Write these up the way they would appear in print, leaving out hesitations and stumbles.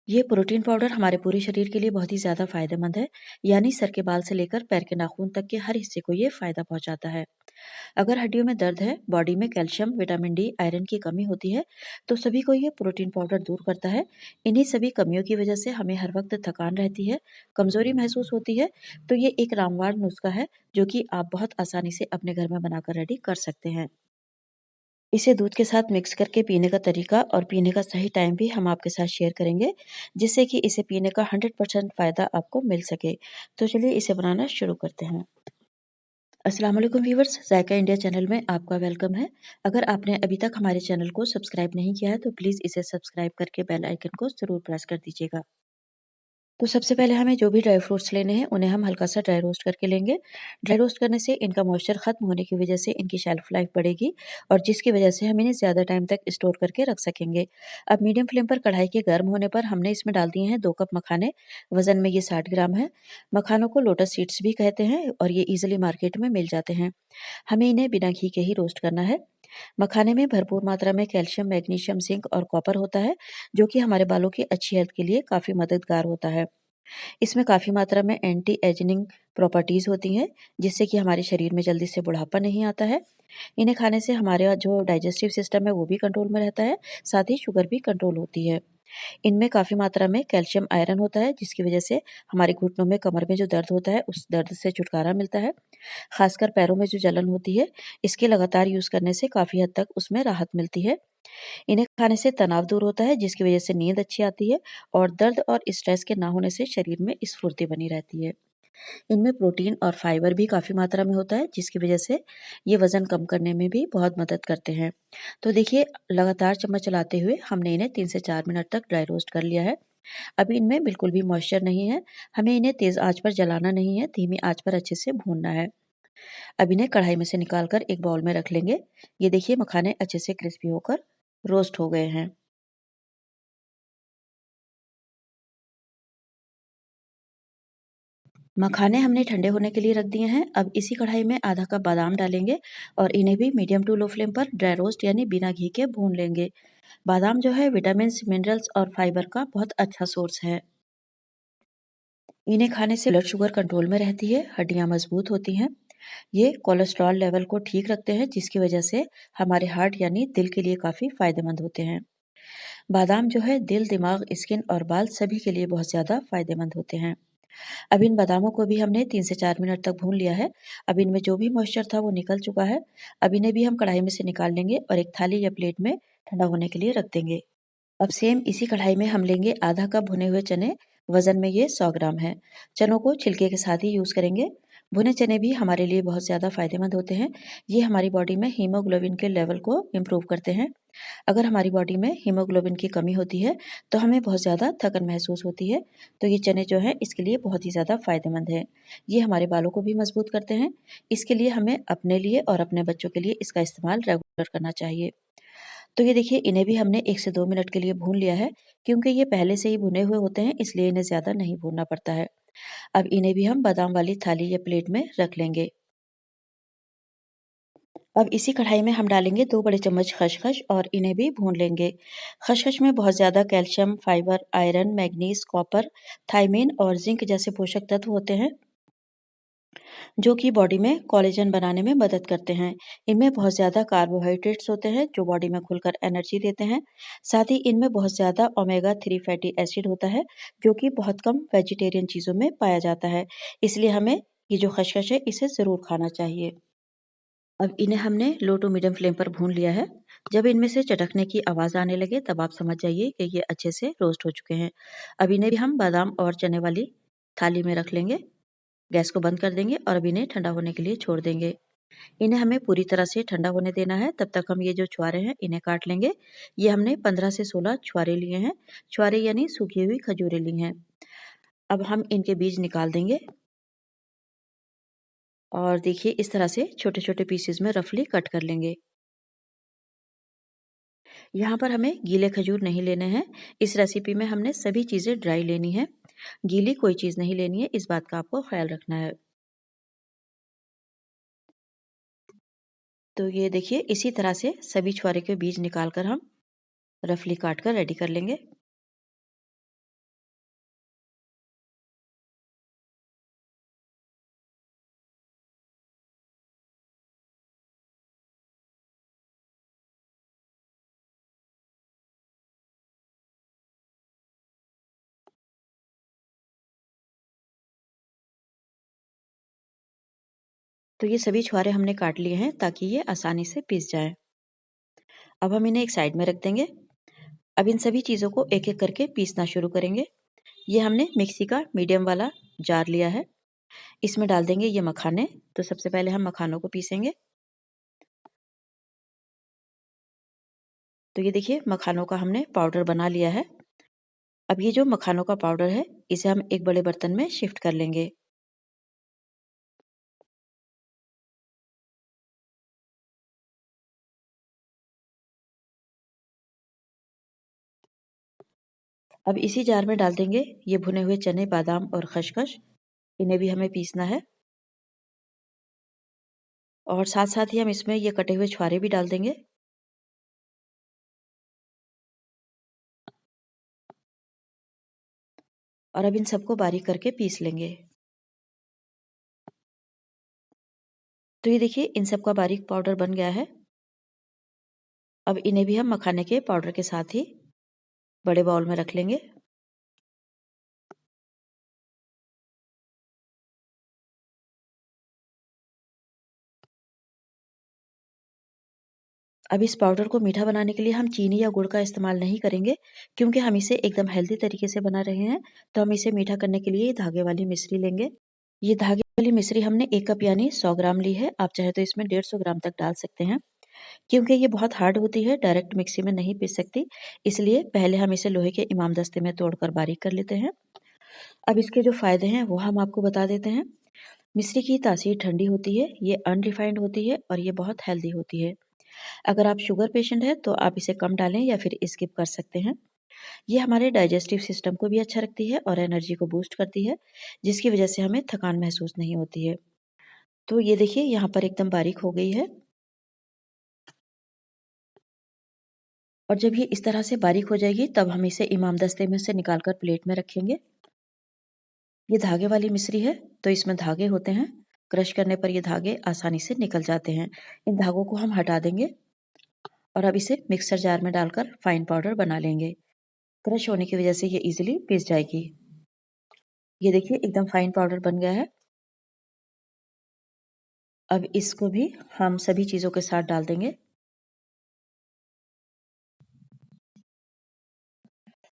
ये protein powder हमारे पूरे शरीर के लिए बहुत ही ज़्यादा फ़ायदेमंद है, यानी सर के बाल से लेकर पैर के नाखून तक के हर हिस्से को ये फ़ायदा पहुँचाता है। अगर हड्डियों में दर्द है, बॉडी में कैल्शियम, विटामिन डी, आयरन की कमी होती है, तो सभी को ये प्रोटीन पाउडर दूर करता है। इन्हीं सभी कमियों की वजह से हमें हर वक्त थकान रहती है, कमज़ोरी महसूस होती है, तो ये एक रामबाण नुस्खा है, जो कि आप बहुत आसानी से अपने घर में बनाकर रेडी कर सकते हैं। इसे दूध के साथ मिक्स करके पीने का तरीका और पीने का सही टाइम भी हम आपके साथ शेयर करेंगे, जिससे कि इसे पीने का 100% फ़ायदा आपको मिल सके। तो चलिए इसे बनाना शुरू करते हैं। अस्सलाम वालेकुम व्यूअर्स, ज़ायका इंडिया चैनल में आपका वेलकम है। अगर आपने अभी तक हमारे चैनल को सब्सक्राइब नहीं किया है, तो प्लीज़ इसे सब्सक्राइब करके बेल आइकन को ज़रूर प्रेस कर दीजिएगा। तो सबसे पहले हमें जो भी ड्राई फ्रूट्स लेने हैं, उन्हें हम हल्का सा ड्राई रोस्ट करके लेंगे। ड्राई रोस्ट करने से इनका मॉइस्चर ख़त्म होने की वजह से इनकी शेल्फ लाइफ बढ़ेगी और जिसकी वजह से हम इन्हें ज़्यादा टाइम तक स्टोर करके रख सकेंगे। अब मीडियम फ्लेम पर कढ़ाई के गर्म होने पर हमने इसमें डाल दिए हैं 2 कप मखाने। वज़न में ये 60 ग्राम है। मखानों को लोटस सीड्स भी कहते हैं और ये ईज़िली मार्केट में मिल जाते हैं। हमें इन्हें बिना घी के ही रोस्ट करना है। मखाने में भरपूर मात्रा में कैल्शियम, मैग्नीशियम, जिंक और कॉपर होता है, जो कि हमारे बालों की अच्छी हेल्थ के लिए काफ़ी मददगार होता है। इसमें काफ़ी मात्रा में एंटी एजिंग प्रॉपर्टीज़ होती हैं, जिससे कि हमारे शरीर में जल्दी से बुढ़ापा नहीं आता है। इन्हें खाने से हमारा जो डाइजेस्टिव सिस्टम है वो भी कंट्रोल में रहता है, साथ ही शुगर भी कंट्रोल होती है। इनमें काफ़ी मात्रा में कैल्शियम आयरन होता है, जिसकी वजह से हमारे घुटनों में, कमर में जो दर्द होता है, उस दर्द से छुटकारा मिलता है। खासकर पैरों में जो जलन होती है, इसके लगातार यूज़ करने से काफ़ी हद तक उसमें राहत मिलती है। इन्हें खाने से तनाव दूर होता है, जिसकी वजह से नींद अच्छी आती है और दर्द और स्ट्रेस के ना होने से शरीर में स्फूर्ति बनी रहती है। इनमें प्रोटीन और फाइबर भी काफ़ी मात्रा में होता है, जिसकी वजह से ये वज़न कम करने में भी बहुत मदद करते हैं। तो देखिए, लगातार चम्मच चलाते हुए हमने इन्हें 3 से 4 मिनट तक ड्राई रोस्ट कर लिया है। अभी इनमें बिल्कुल भी मॉइस्चर नहीं है। हमें इन्हें तेज़ आँच पर जलाना नहीं है, धीमी आँच पर अच्छे से भूनना है। अब इन्हें कढ़ाई में से निकाल कर एक बाउल में रख लेंगे। ये देखिए, मखाने अच्छे से क्रिस्पी होकर रोस्ट हो गए हैं। मखाने हमने ठंडे होने के लिए रख दिए हैं। अब इसी कढ़ाई में आधा कप बादाम डालेंगे और इन्हें भी मीडियम टू लो फ्लेम पर ड्राई रोस्ट यानी बिना घी के भून लेंगे। बादाम जो है विटामिन, मिनरल्स और फाइबर का बहुत अच्छा सोर्स है। इन्हें खाने से ब्लड शुगर कंट्रोल में रहती है, हड्डियां मजबूत होती हैं। ये कोलेस्ट्रॉल लेवल को ठीक रखते हैं, जिसकी वजह से हमारे हार्ट यानी दिल के लिए काफ़ी फायदेमंद होते हैं। बादाम जो है दिल, दिमाग, स्किन और बाल सभी के लिए बहुत ज़्यादा फायदेमंद होते हैं। अब इन बादामों को भी हमने 3 से 4 मिनट तक भून लिया है। अब इनमें जो भी मॉइस्चर था वो निकल चुका है। अब इन्हें भी हम कढ़ाई में से निकाल लेंगे और एक थाली या प्लेट में ठंडा होने के लिए रख देंगे। अब सेम इसी कढ़ाई में हम लेंगे आधा कप भुने हुए चने। वजन में ये 100 ग्राम है। चनों को छिलके के साथ ही यूज़ करेंगे। भुने चने भी हमारे लिए बहुत ज़्यादा फायदेमंद होते हैं। ये हमारी बॉडी में हीमोग्लोबिन के लेवल को इम्प्रूव करते हैं। अगर हमारी बॉडी में हीमोग्लोबिन की कमी होती है, तो हमें बहुत ज़्यादा थकन महसूस होती है। तो ये चने जो हैं इसके लिए बहुत ही ज़्यादा फ़ायदेमंद है। ये हमारे बालों को भी मजबूत करते हैं। इसके लिए हमें अपने लिए और अपने बच्चों के लिए इसका इस्तेमाल रेगुलर करना चाहिए। तो ये देखिए, इन्हें भी हमने 1 से 2 मिनट के लिए भून लिया है। क्योंकि ये पहले से ही भुने हुए होते हैं, इसलिए इन्हें ज़्यादा नहीं भूनना पड़ता है। अब इन्हें भी हम बादाम वाली थाली या प्लेट में रख लेंगे। अब इसी कढ़ाई में हम डालेंगे 2 बड़े चम्मच खसखस और इन्हें भी भून लेंगे। खसखस में बहुत ज़्यादा calcium, fibre, iron, manganese, copper, thiamine और जिंक जैसे पोषक तत्व होते हैं, जो कि बॉडी में कोलेजन बनाने में मदद करते हैं। इनमें बहुत ज़्यादा कार्बोहाइड्रेट्स होते हैं, जो बॉडी में घुलकर एनर्जी देते हैं। साथ ही इनमें बहुत ज़्यादा ओमेगा 3 फैटी एसिड होता है, जो कि बहुत कम वेजिटेरियन चीज़ों में पाया जाता है। इसलिए हमें ये जो खसखस है, इसे ज़रूर खाना चाहिए। अब इन्हें हमने लो टू मीडियम फ्लेम पर भून लिया है। जब इनमें से चटकने की आवाज़ आने लगे, तब आप समझ जाइए कि ये अच्छे से रोस्ट हो चुके हैं। अब इन्हें भी हम बादाम और चने वाली थाली में रख लेंगे। गैस को बंद कर देंगे और अब इन्हें ठंडा होने के लिए छोड़ देंगे। इन्हें हमें पूरी तरह से ठंडा होने देना है। तब तक हम ये जो छुआरे हैं, इन्हें काट लेंगे। ये हमने 15 से 16 छुआरे लिए हैं। छुआरे यानी सूखी हुई खजूरें ली हैं। अब हम इनके बीज निकाल देंगे और देखिए, इस तरह से छोटे-छोटे पीसेस में रफली कट कर लेंगे। यहाँ पर हमें गीले खजूर नहीं लेने हैं। इस रेसिपी में हमने सभी चीज़ें ड्राई लेनी है। गीली कोई चीज़ नहीं लेनी है, इस बात का आपको ख्याल रखना है। तो ये देखिए, इसी तरह से सभी छुआरे के बीज निकाल कर हम रफली काट कर रेडी कर लेंगे। तो ये सभी छुहारे हमने काट लिए हैं ताकि ये आसानी से पीस जाएँ। अब हम इन्हें एक साइड में रख देंगे। अब इन सभी चीज़ों को एक-एक करके पीसना शुरू करेंगे। ये हमने मिक्सी का मीडियम वाला जार लिया है। इसमें डाल देंगे ये मखाने। तो सबसे पहले हम मखानों को पीसेंगे। तो ये देखिए मखानों का हमने पाउडर बना लिया है। अब ये जो मखानों का पाउडर है, इसे हम एक बड़े बर्तन में शिफ्ट कर लेंगे। अब इसी जार में डाल देंगे ये भुने हुए चने, बादाम और खसखस। इन्हें भी हमें पीसना है। और साथ-साथ ही हम इसमें ये कटे हुए छुहारे भी डाल देंगे। और अब इन सबको बारीक करके पीस लेंगे। तो ये देखिए इन सब का बारीक पाउडर बन गया है। अब इन्हें भी हम मखाने के पाउडर के साथ ही बड़े बाउल में रख लेंगे। अब इस पाउडर को मीठा बनाने के लिए हम चीनी या गुड़ का इस्तेमाल नहीं करेंगे, क्योंकि हम इसे एकदम हेल्दी तरीके से बना रहे हैं। तो हम इसे मीठा करने के लिए धागे वाली मिश्री लेंगे। ये धागे वाली मिश्री हमने 1 कप यानी 100 ग्राम ली है। आप चाहे तो इसमें 150 ग्राम तक डाल सकते हैं। क्योंकि ये बहुत हार्ड होती है, डायरेक्ट मिक्सी में नहीं पीस सकती, इसलिए पहले हम इसे लोहे के इमामदस्ते में तोड़कर बारीक कर लेते हैं। अब इसके जो फ़ायदे हैं वो हम आपको बता देते हैं। मिश्री की तासीर ठंडी होती है, ये अनरिफाइंड होती है और ये बहुत हेल्दी होती है। अगर आप शुगर पेशेंट हैं तो आप इसे कम डालें या फिर स्किप कर सकते हैं। ये हमारे डाइजेस्टिव सिस्टम को भी अच्छा रखती है और एनर्जी को बूस्ट करती है, जिसकी वजह से हमें थकान महसूस नहीं होती है। तो ये देखिए यहाँ पर एकदम बारीक हो गई है। और जब ये इस तरह से बारीक हो जाएगी तब हम इसे इमामदस्ते में से निकाल कर प्लेट में रखेंगे। ये धागे वाली मिश्री है, तो इसमें धागे होते हैं। क्रश करने पर ये धागे आसानी से निकल जाते हैं। इन धागों को हम हटा देंगे और अब इसे मिक्सर जार में डालकर फाइन पाउडर बना लेंगे। क्रश होने की वजह से ये इजीली पिस जाएगी। ये देखिए एकदम फाइन पाउडर बन गया है। अब इसको भी हम सभी चीज़ों के साथ डाल देंगे।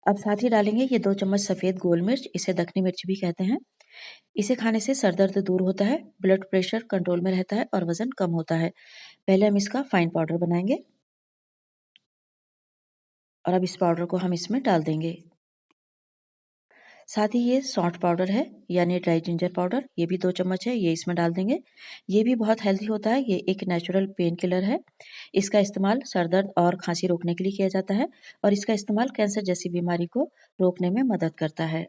अब साथ ही डालेंगे ये 2 चम्मच सफ़ेद गोल मिर्च, इसे दखनी मिर्च भी कहते हैं। इसे खाने से सर दर्द दूर होता है, ब्लड प्रेशर कंट्रोल में रहता है और वज़न कम होता है। पहले हम इसका फाइन पाउडर बनाएँगे और अब इस पाउडर को हम इसमें डाल देंगे। साथ ही ये सौंठ पाउडर है, यानी ड्राई जिंजर पाउडर, ये भी 2 चम्मच है, ये इसमें डाल देंगे। ये भी बहुत हेल्दी होता है, ये एक नेचुरल पेन किलर है। इसका इस्तेमाल सर दर्द और खाँसी रोकने के लिए किया जाता है और इसका इस्तेमाल कैंसर जैसी बीमारी को रोकने में मदद करता है।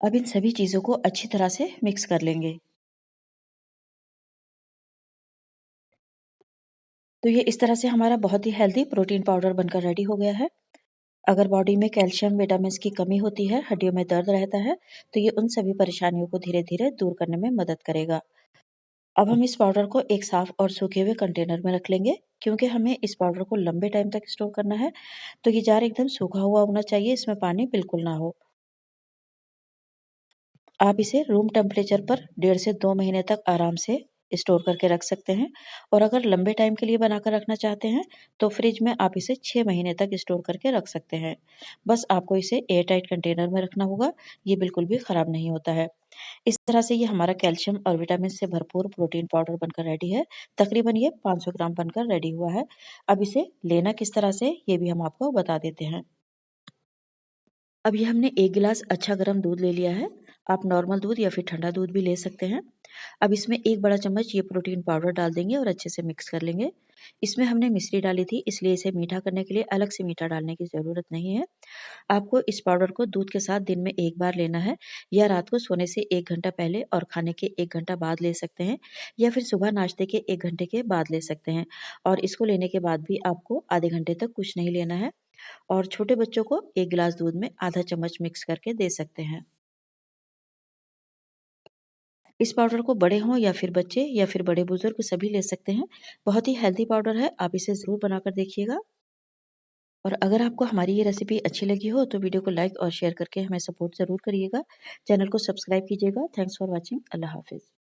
अब इन सभी चीज़ों को अच्छी तरह से मिक्स कर लेंगे। तो ये इस तरह से हमारा बहुत ही हेल्दी प्रोटीन पाउडर बनकर रेडी हो गया है। अगर बॉडी में कैल्शियम, विटामिन्स की कमी होती है, हड्डियों में दर्द रहता है, तो ये उन सभी परेशानियों को धीरे-धीरे दूर करने में मदद करेगा। अब हम इस पाउडर को एक साफ और सूखे हुए कंटेनर में रख लेंगे, क्योंकि हमें इस पाउडर को लंबे टाइम तक स्टोर करना है। तो ये जार एकदम सूखा हुआ होना चाहिए, इसमें पानी बिल्कुल ना हो। आप इसे रूम टेम्परेचर पर 1.5 से 2 महीने तक आराम से स्टोर करके रख सकते हैं। और अगर लंबे टाइम के लिए बनाकर रखना चाहते हैं, तो फ्रिज में आप इसे 6 महीने तक स्टोर करके रख सकते हैं। बस आपको इसे एयर टाइट कंटेनर में रखना होगा, ये बिल्कुल भी खराब नहीं होता है। इस तरह से ये हमारा कैल्शियम और विटामिन से भरपूर प्रोटीन पाउडर बनकर रेडी है। तकरीबन ये 500 ग्राम बनकर रेडी हुआ है। अब इसे लेना किस तरह से, ये भी हम आपको बता देते हैं। अब ये हमने 1 गिलास अच्छा गरम दूध ले लिया है। आप नॉर्मल दूध या फिर ठंडा दूध भी ले सकते हैं। अब इसमें 1 बड़ा चम्मच ये प्रोटीन पाउडर डाल देंगे और अच्छे से मिक्स कर लेंगे। इसमें हमने मिश्री डाली थी, इसलिए इसे मीठा करने के लिए अलग से मीठा डालने की ज़रूरत नहीं है। आपको इस पाउडर को दूध के साथ दिन में 1 बार लेना है, या रात को सोने से 1 घंटा पहले और खाने के 1 घंटा बाद ले सकते हैं, या फिर सुबह नाश्ते के 1 घंटे के बाद ले सकते हैं। और इसको लेने के बाद भी आपको आधे घंटे तक कुछ नहीं लेना है। और छोटे बच्चों को 1 गिलास दूध में आधा चम्मच मिक्स करके दे सकते हैं। इस पाउडर को बड़े हों या फिर बच्चे या फिर बड़े बुजुर्ग सभी ले सकते हैं। बहुत ही हेल्दी पाउडर है, आप इसे ज़रूर बनाकर देखिएगा। और अगर आपको हमारी ये रेसिपी अच्छी लगी हो तो वीडियो को लाइक और शेयर करके हमें सपोर्ट ज़रूर करिएगा। चैनल को सब्सक्राइब कीजिएगा। Thanks for watching. अल्लाह हाफ़िज़।